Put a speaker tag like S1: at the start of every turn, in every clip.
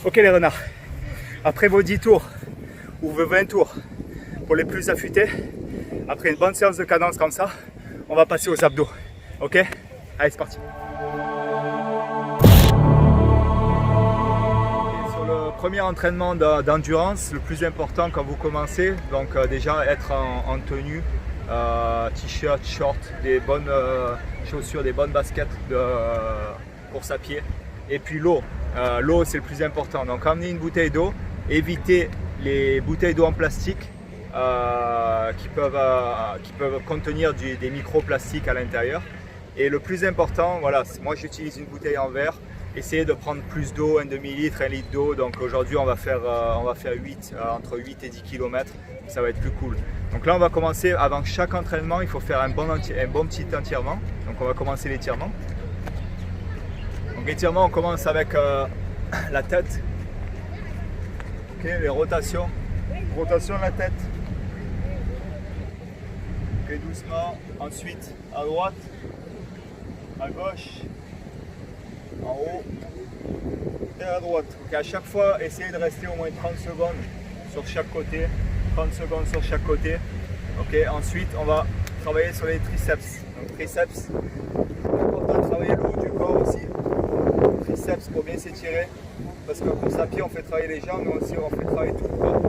S1: Ok les renards, après vos 10 tours ou vos 20 tours pour les plus affûtés, après une bonne séance de cadence comme ça, on va passer aux abdos. Ok? Allez, c'est parti. Sur le premier entraînement d'endurance, le plus important quand vous commencez, donc déjà être en tenue, t-shirt, short, des bonnes chaussures, des bonnes baskets de course à pied. Et puis l'eau, l'eau c'est le plus important, donc emmenez une bouteille d'eau, évitez les bouteilles d'eau en plastique qui peuvent contenir des microplastiques à l'intérieur. Et le plus important, voilà, moi j'utilise une bouteille en verre, essayez de prendre plus d'eau, un demi-litre, 1 litre d'eau, donc aujourd'hui on va faire 8, entre 8 et 10 km, ça va être plus cool. Donc là on va commencer, avant chaque entraînement, il faut faire un bon petit étirement, donc on va commencer l'étirement. Donc l'étirement, on commence avec la tête, okay, les rotations, rotation de la tête, okay, doucement, ensuite à droite, à gauche, en haut et à droite. Okay, à chaque fois, essayez de rester au moins 30 secondes sur chaque côté, 30 secondes sur chaque côté. Okay, ensuite, on va travailler sur les triceps. Donc triceps, c'est important de travailler le haut du corps aussi. Triceps pour bien s'étirer, parce qu'en course à pied on fait travailler les jambes, mais aussi on fait travailler tout le corps.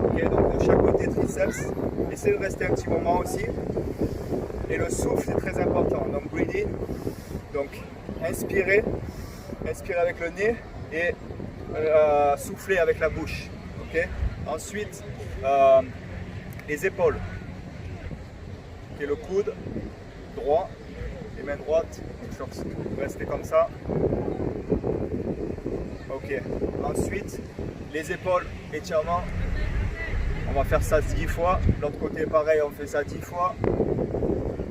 S1: Okay, donc de chaque côté triceps, essayez de rester un petit moment aussi. Et le souffle c'est très important, donc breathing, donc inspirez avec le nez et soufflez avec la bouche. Okay. Ensuite les épaules, okay, le coude droit, les mains droites, restez comme ça. Ok, ensuite les épaules, étirement, on va faire ça 10 fois, l'autre côté pareil, on fait ça 10 fois.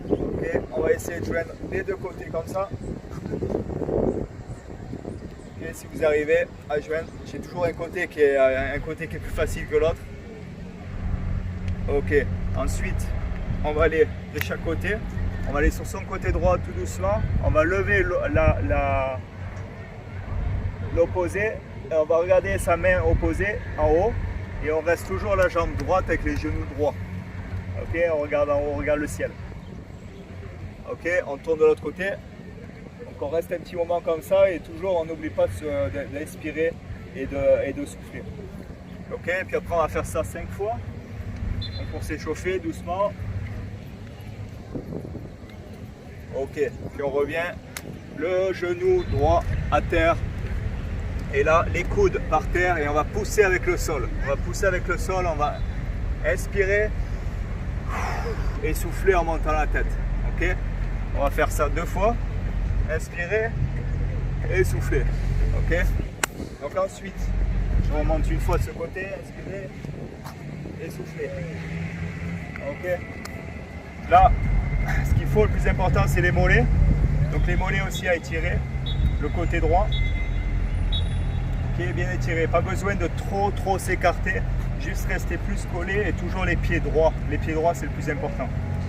S1: Ok, on va essayer de joindre les deux côtés comme ça. Ok, si vous arrivez à joindre, j'ai toujours un côté qui est plus facile que l'autre. Ok, ensuite on va aller de chaque côté, on va aller sur son côté droit tout doucement, on va lever l'opposé, et on va regarder sa main opposée en haut et on reste toujours la jambe droite avec les genoux droits. Ok, on regarde en haut, on regarde le ciel. Ok, on tourne de l'autre côté, donc on reste un petit moment comme ça et toujours on n'oublie pas d'inspirer et de souffler. Ok, puis après on va faire ça 5 fois, donc pour s'échauffer doucement. Ok, puis on revient, le genou droit à terre. Et là, les coudes par terre et on va pousser avec le sol. On va pousser avec le sol, on va inspirer et souffler en montant la tête. Ok, on va faire ça 2 fois. Inspirer et souffler. Ok, donc ensuite, je remonte une fois de ce côté, inspirer et souffler. Ok, là, ce qu'il faut, le plus important, c'est les mollets. Donc les mollets aussi à étirer, le côté droit. Okay, bien étiré, pas besoin de trop s'écarter, juste rester plus collé et toujours les pieds droits. Les pieds droits c'est le plus important.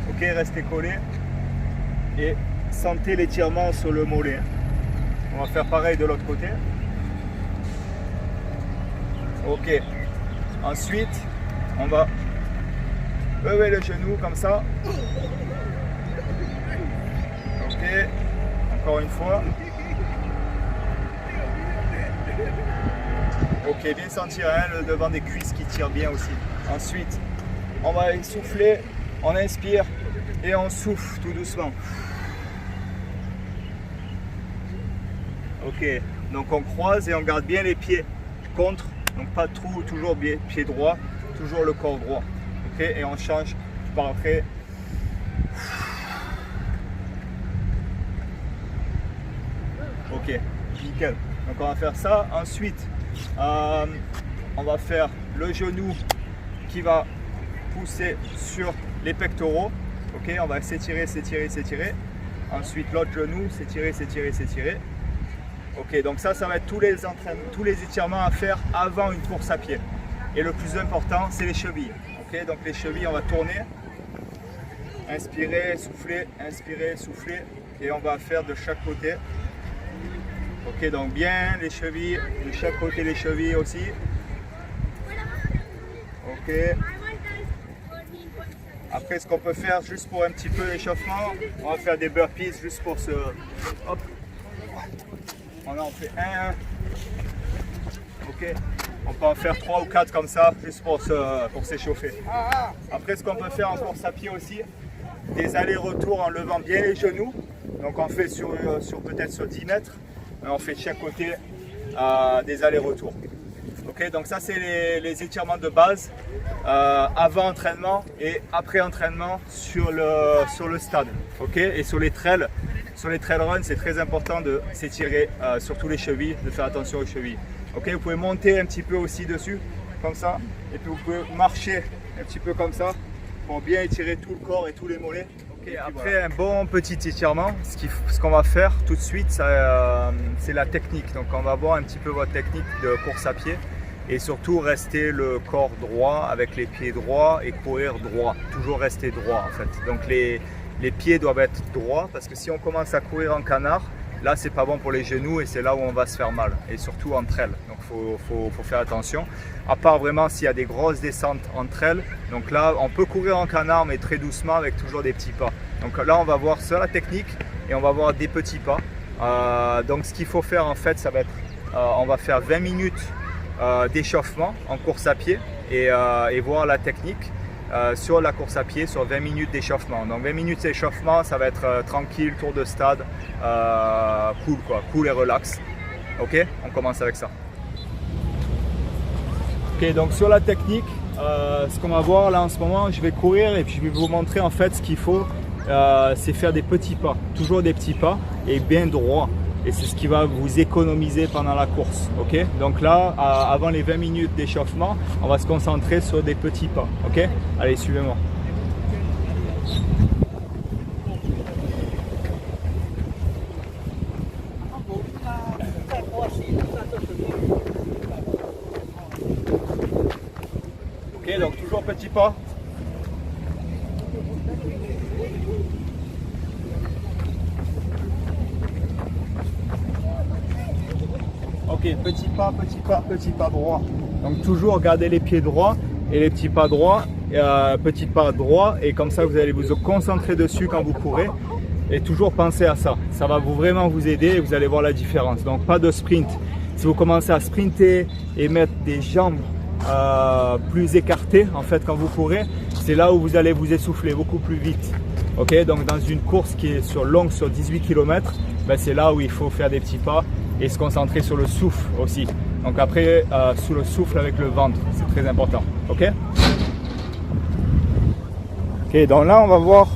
S1: Ok, restez collé et sentez l'étirement sur le mollet. On va faire pareil de l'autre côté. Ok, ensuite on va lever le genou comme ça. Ok, encore une fois. Ok, bien sentir le devant des cuisses qui tirent bien aussi. Ensuite, on va souffler, on inspire et on souffle tout doucement. Ok, donc on croise et on garde bien les pieds contre, donc pas trop, toujours bien, pied droit, toujours le corps droit. Ok, et on change par après. Ok, nickel. Donc on va faire ça. Ensuite, on va faire le genou qui va pousser sur les pectoraux. Ok, on va s'étirer, s'étirer, s'étirer. Ensuite, l'autre genou, s'étirer, s'étirer, s'étirer. Ok, donc ça va être tous les étirements à faire avant une course à pied. Et le plus important, c'est les chevilles. Ok, donc les chevilles, on va tourner. Inspirer, souffler, et on va faire de chaque côté. Ok, Ok, donc bien les chevilles, de chaque côté les chevilles aussi. Ok. Après, ce qu'on peut faire juste pour un petit peu d'échauffement, on va faire des burpees juste pour se... Hop. On en fait un. Ok. On peut en faire 3 ou 4 comme ça, juste pour s'échauffer. Après, ce qu'on peut faire en course à pied aussi, des allers-retours en levant bien les genoux. Donc on fait peut-être sur 10 mètres. On fait de chaque côté des allers-retours. Okay, donc ça c'est les étirements de base avant entraînement et après entraînement sur le stade. Okay, et sur les trails run, c'est très important de s'étirer surtout les chevilles, de faire attention aux chevilles. Okay, vous pouvez monter un petit peu aussi dessus, comme ça, et puis vous pouvez marcher un petit peu comme ça pour bien étirer tout le corps et tous les mollets. Okay, après voilà. Un bon petit étirement, ce qu'on va faire tout de suite, c'est la technique. Donc on va voir un petit peu votre technique de course à pied. Et surtout rester le corps droit avec les pieds droits et courir droit, toujours rester droit en fait. Donc les pieds doivent être droits parce que si on commence à courir en canard, là c'est pas bon pour les genoux et c'est là où on va se faire mal et surtout entre elles. Donc faut faire attention. À part vraiment s'il y a des grosses descentes entre elles, donc là on peut courir en canard mais très doucement avec toujours des petits pas. Donc là on va voir ça la technique et on va voir des petits pas. Donc ce qu'il faut faire en fait, ça va être, on va faire 20 minutes d'échauffement en course à pied et voir la technique sur la course à pied sur 20 minutes d'échauffement. Donc 20 minutes d'échauffement, ça va être tranquille, tour de stade, cool quoi, cool et relax. Ok, on commence avec ça. Ok, donc sur la technique, ce qu'on va voir là en ce moment, je vais courir et puis je vais vous montrer en fait ce qu'il faut, c'est faire des petits pas, toujours des petits pas et bien droit. Et c'est ce qui va vous économiser pendant la course. Okay, donc là, avant les 20 minutes d'échauffement, on va se concentrer sur des petits pas. Okay, allez, suivez-moi. Ok, donc toujours petits pas. Ok, petit pas droit. Donc toujours garder les pieds droits et les petits pas droits, petits pas droits et comme ça vous allez vous concentrer dessus quand vous courez et toujours penser à ça. Ça va vraiment vous aider et vous allez voir la différence. Donc pas de sprint. Si vous commencez à sprinter et mettre des jambes plus écartées en fait quand vous courez, c'est là où vous allez vous essouffler beaucoup plus vite. Ok, donc dans une course qui est longue sur 18 km, ben c'est là où il faut faire des petits pas et se concentrer sur le souffle aussi. Donc après, sous le souffle avec le ventre, c'est très important. Ok. Ok, donc là on va voir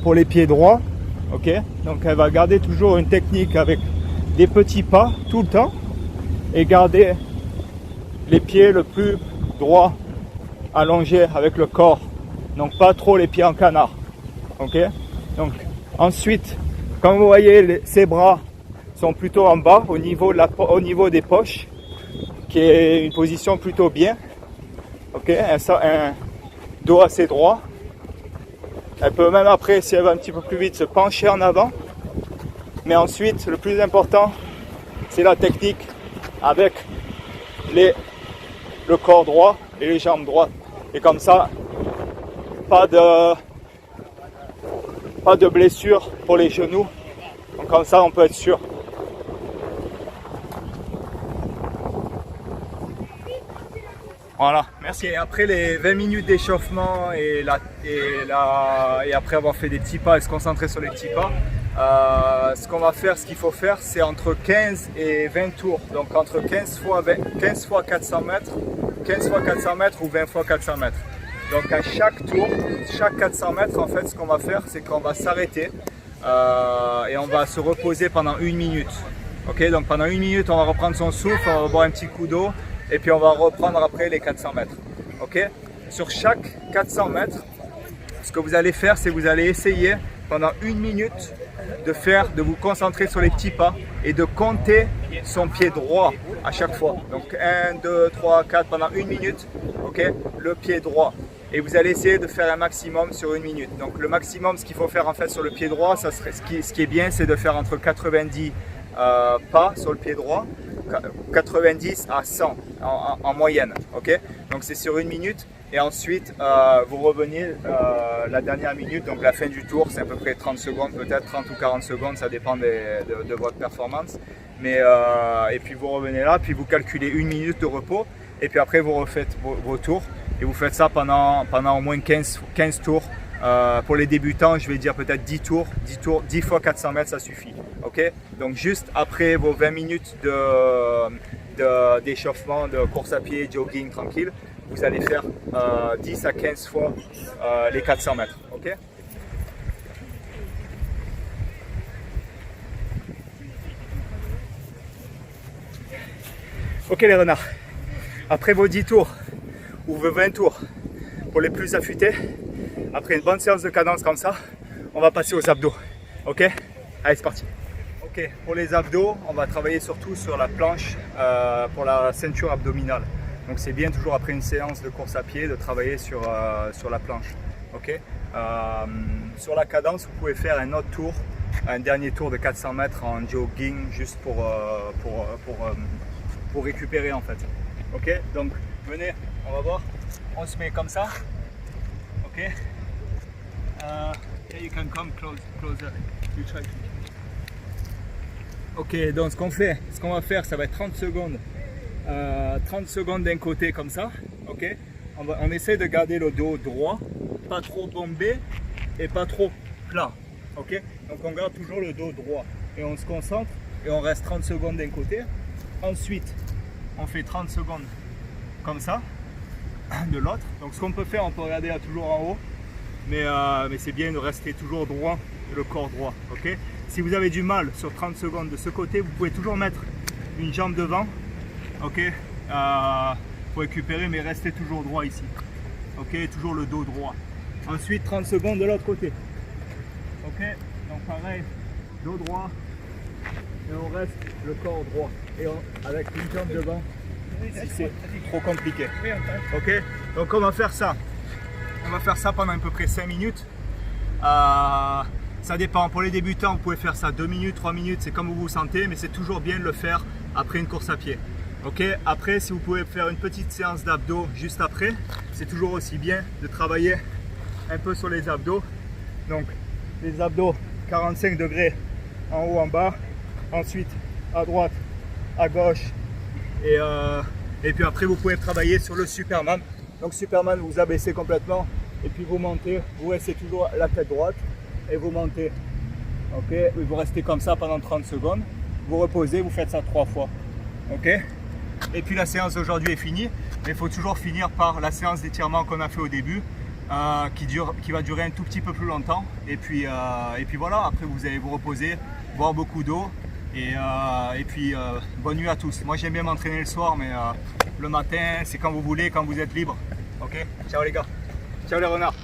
S1: pour les pieds droits. Ok, donc elle va garder toujours une technique avec des petits pas tout le temps et garder les pieds le plus droit, allongés avec le corps. Donc pas trop les pieds en canard. Ok. Donc ensuite, comme vous voyez, ses bras sont plutôt en bas au niveau des poches, qui est une position plutôt bien. Ok, un dos assez droit. Elle peut même après, si elle va un petit peu plus vite, se pencher en avant. Mais ensuite, le plus important, c'est la technique avec le corps droit et les jambes droites. Et comme ça, pas de blessure pour les genoux. Donc comme ça, on peut être sûr. Voilà, merci. Et après les 20 minutes d'échauffement et après avoir fait des petits pas et se concentrer sur les petits pas, ce qu'il faut faire, c'est entre 15 et 20 tours. Donc entre 15 fois 400 mètres, 15 fois 400 mètres ou 20 fois 400 mètres. Donc à chaque tour, chaque 400 mètres, en fait, ce qu'on va faire, c'est qu'on va s'arrêter et on va se reposer pendant 1 minute. Ok, donc pendant 1 minute, on va reprendre son souffle, on va boire un petit coup d'eau. Et puis on va reprendre après les 400 mètres. Ok. Sur chaque 400 mètres, ce que vous allez faire, c'est que vous allez essayer pendant 1 minute de vous concentrer sur les petits pas et de compter son pied droit à chaque fois. Donc 1, 2, 3, 4 pendant 1 minute. Ok. Le pied droit. Et vous allez essayer de faire un maximum sur 1 minute. Donc le maximum, ce qu'il faut faire en fait sur le pied droit, ça serait, ce qui est bien, c'est de faire entre 90 pas sur le pied droit, 90 à 100 en moyenne. Okay, donc c'est sur 1 minute. Et ensuite, vous revenez la dernière minute, donc la fin du tour, c'est à peu près 30 secondes, peut-être 30 ou 40 secondes, ça dépend de votre performance. Mais, et puis vous revenez là, puis vous calculez 1 minute de repos, et puis après vous refaites vos tours. Et vous faites ça pendant au moins 15 tours. Pour les débutants, je vais dire peut-être 10 tours, 10 fois 400 mètres, ça suffit. Okay, donc juste après vos 20 minutes d'échauffement, de course à pied, jogging tranquille, vous allez faire 10 à 15 fois les 400 mètres. Okay, ok les renards, après vos 10 tours ou vos 20 tours, pour les plus affûtés, après une bonne séance de cadence comme ça, on va passer aux abdos. Ok, allez c'est parti. Ok, pour les abdos, on va travailler surtout sur la planche pour la ceinture abdominale. Donc c'est bien toujours après une séance de course à pied de travailler sur la planche. Ok, sur la cadence, vous pouvez faire un autre tour, un dernier tour de 400 mètres en jogging juste pour récupérer en fait. Ok, donc venez, on va voir. On se met comme ça. Ok. Yeah, you can come closer. You try. Ok, donc ce qu'on va faire, ça va être 30 secondes. 30 secondes d'un côté comme ça. Ok. On essaie de garder le dos droit, pas trop bombé et pas trop plat. Ok. Donc on garde toujours le dos droit et on se concentre et on reste 30 secondes d'un côté. Ensuite, on fait 30 secondes comme ça de l'autre. Donc ce qu'on peut faire, on peut regarder là toujours en haut, mais c'est bien de rester toujours droit, le corps droit. Ok. Si vous avez du mal sur 30 secondes de ce côté, vous pouvez toujours mettre une jambe devant. Ok. Pour récupérer, mais restez toujours droit ici. Ok. Toujours le dos droit. Ensuite 30 secondes de l'autre côté. Ok. Donc pareil, dos droit et on reste le corps droit et avec une jambe devant. Si c'est trop compliqué. Ok, donc on va faire ça. On va faire ça pendant à peu près 5 minutes. Ça dépend. Pour les débutants, vous pouvez faire ça 2 minutes, 3 minutes, c'est comme vous vous sentez, mais c'est toujours bien de le faire après une course à pied. Ok, après, si vous pouvez faire une petite séance d'abdos juste après, c'est toujours aussi bien de travailler un peu sur les abdos. Donc, les abdos 45 degrés en haut, en bas. Ensuite, à droite, à gauche. Et puis après vous pouvez travailler sur le Superman. Donc Superman, vous abaissez complètement et puis vous montez, vous restez toujours la tête droite et vous montez. Ok, vous restez comme ça pendant 30 secondes, vous reposez, vous faites ça 3 fois. Ok, et puis la séance d'aujourd'hui est finie, mais il faut toujours finir par la séance d'étirement qu'on a fait au début qui va durer un tout petit peu plus longtemps. Et puis voilà, après vous allez vous reposer, boire beaucoup d'eau. Et puis bonne nuit à tous. Moi j'aime bien m'entraîner le soir, mais le matin c'est quand vous voulez, quand vous êtes libre. Ok, ciao les gars, ciao les renards.